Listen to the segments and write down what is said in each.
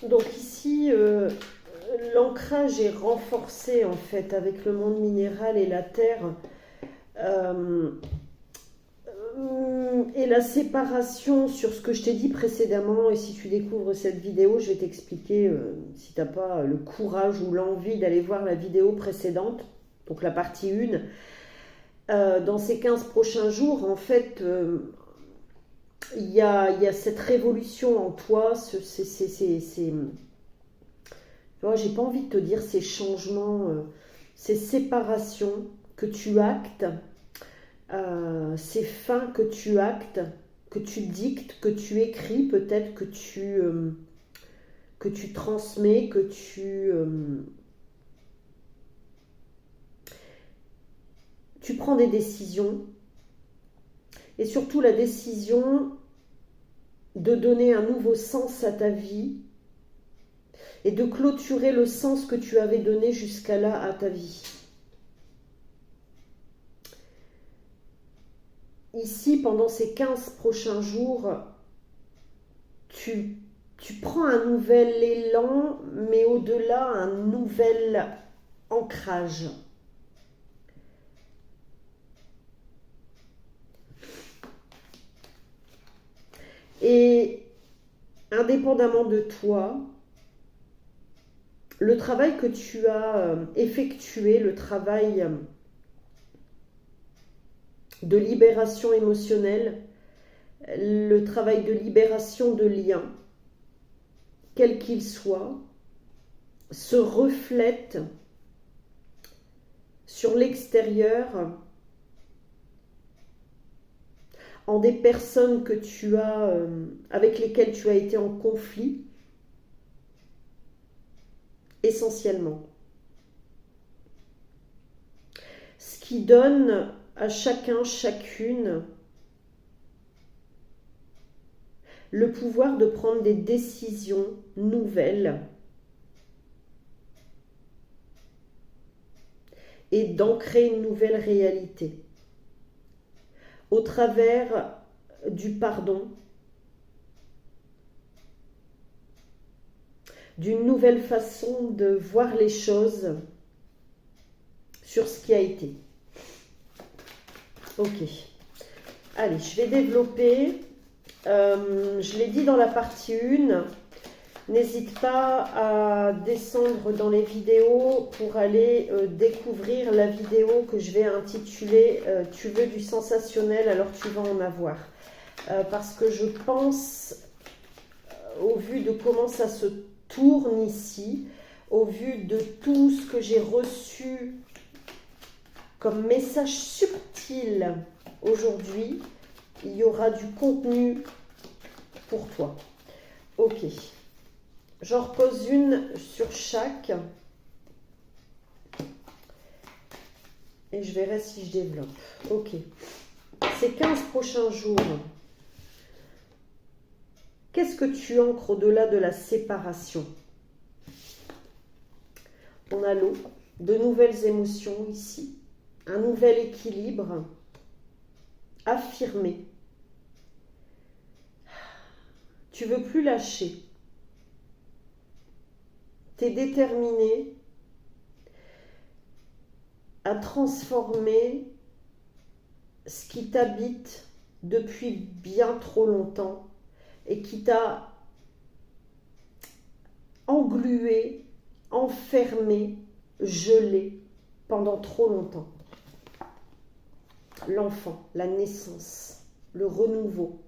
Donc ici, l'ancrage est renforcé en fait avec le monde minéral et la terre. Euh, et la séparation sur ce que je t'ai dit précédemment, et si tu découvres cette vidéo, je vais t'expliquer si tu n'as pas le courage ou l'envie d'aller voir la vidéo précédente, donc la partie 1. Dans ces 15 prochains jours, en fait, il y a cette révolution en toi, j'ai pas envie de te dire ces changements, ces séparations que tu actes, ces fins que tu actes, que tu dictes, que tu écris, peut-être que tu transmets, tu prends des décisions, et surtout la décision de donner un nouveau sens à ta vie et de clôturer le sens que tu avais donné jusqu'à là à ta vie. Ici, pendant ces 15 prochains jours, tu prends un nouvel élan, mais au-delà, un nouvel ancrage. Et indépendamment de toi, le travail que tu as effectué, le travail de libération émotionnelle, le travail de libération de liens, quel qu'il soit, se reflète sur l'extérieur en des personnes que tu as, avec lesquelles tu as été en conflit, essentiellement. Ce qui donne à chacun, chacune, le pouvoir de prendre des décisions nouvelles et d'ancrer une nouvelle réalité au travers du pardon, d'une nouvelle façon de voir les choses sur ce qui a été. Ok. Allez, je vais développer. Je l'ai dit dans la partie 1. N'hésite pas à descendre dans les vidéos pour aller découvrir la vidéo que je vais intituler Tu veux du sensationnel, alors tu vas en avoir. Parce que je pense, au vu de comment ça se tourne ici, au vu de tout ce que j'ai reçu comme message subtil aujourd'hui, il y aura du contenu pour toi. Ok. J'en repose une sur chaque et je verrai si je développe. Ok. Ces 15 prochains jours, qu'est-ce que tu ancres au-delà de la séparation? On a l'eau, de nouvelles émotions ici, un nouvel équilibre affirmé. Tu veux plus lâcher. Tu es déterminé à transformer ce qui t'habite depuis bien trop longtemps et qui t'a englué, enfermé, gelé pendant trop longtemps. L'enfant, la naissance, le renouveau.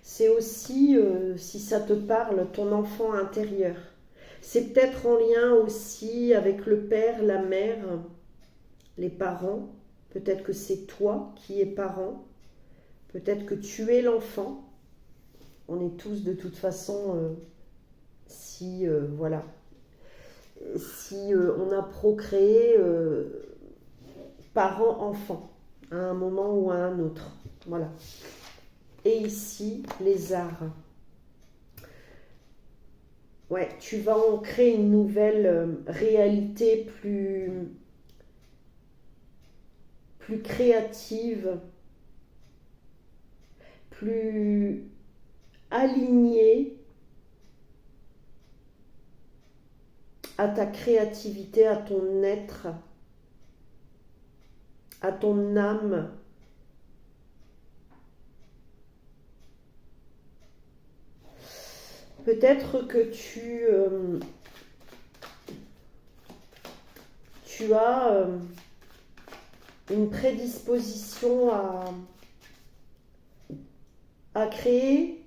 C'est aussi, si ça te parle, ton enfant intérieur. C'est peut-être en lien aussi avec le père, la mère, les parents. Peut-être que c'est toi qui es parent. Peut-être que tu es l'enfant. On est tous de toute façon, si on a procréé parent-enfant à un moment ou à un autre. Voilà. Et ici, les arts. Ouais, tu vas en créer une nouvelle réalité plus créative, plus alignée à ta créativité, à ton être, à ton âme. Peut-être que tu as une prédisposition à créer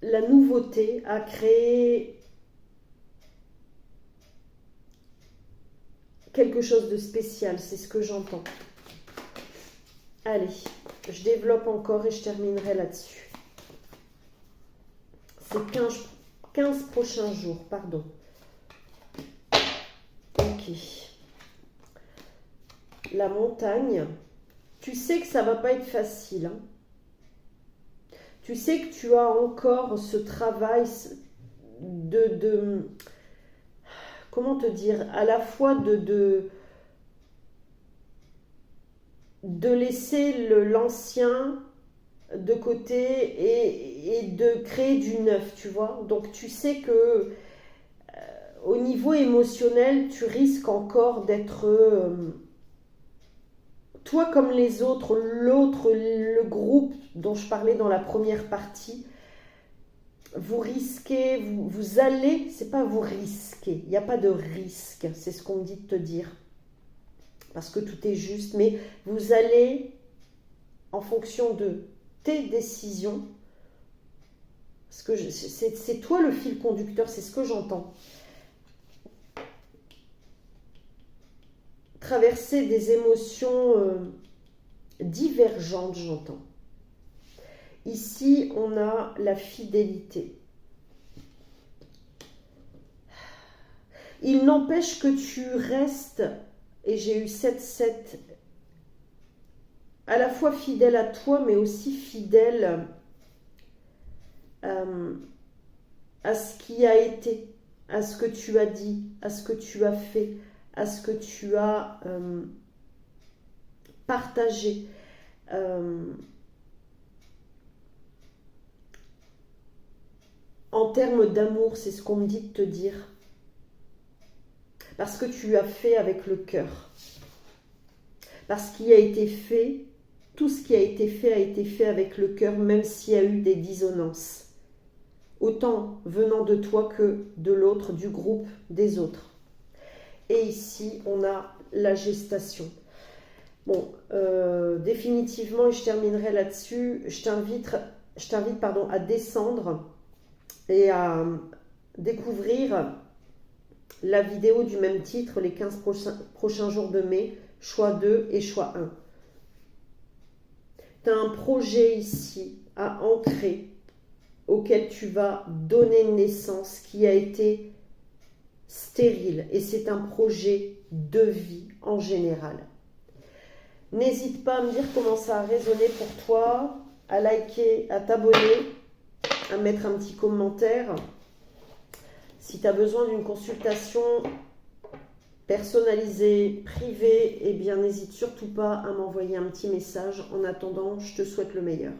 la nouveauté, à créer quelque chose de spécial, c'est ce que j'entends. Allez, je développe encore et je terminerai là-dessus. C'est 15 prochains jours, pardon. Ok. La montagne, tu sais que ça va pas être facile, hein. Tu sais que tu as encore ce travail comment te dire, à la fois de laisser l'ancien de côté et de créer du neuf, tu vois. Donc tu sais que au niveau émotionnel, tu risques encore d'être toi comme les autres, le groupe dont je parlais dans la première partie, vous risquez, vous allez, c'est pas vous risquez, il n'y a pas de risque, c'est ce qu'on me dit de te dire, parce que tout est juste, mais vous allez, en fonction de tes décisions, parce que c'est toi le fil conducteur, c'est ce que j'entends, traverser des émotions divergentes, j'entends. Ici, on a la fidélité. Il n'empêche que tu restes, et j'ai eu 7-7, à la fois fidèle à toi, mais aussi fidèle à ce qui a été, à ce que tu as dit, à ce que tu as fait, à ce que tu as partagé. En termes d'amour, c'est ce qu'on me dit de te dire. Parce que tu as fait avec le cœur. Parce qu'il a été fait, tout ce qui a été fait avec le cœur, même s'il y a eu des dissonances. Autant venant de toi que de l'autre, du groupe, des autres. Et ici, on a la gestation. Bon, définitivement, et je terminerai là-dessus, je t'invite à descendre et à découvrir la vidéo du même titre, les 15 prochains jours de mai, choix 2 et choix 1. Tu as un projet ici à ancrer, auquel tu vas donner naissance, qui a été stérile. Et c'est un projet de vie en général. N'hésite pas à me dire comment ça a résonné pour toi, à liker, à t'abonner, à mettre un petit commentaire. Si tu as besoin d'une consultation personnalisée, privée, eh bien n'hésite surtout pas à m'envoyer un petit message. En attendant, je te souhaite le meilleur.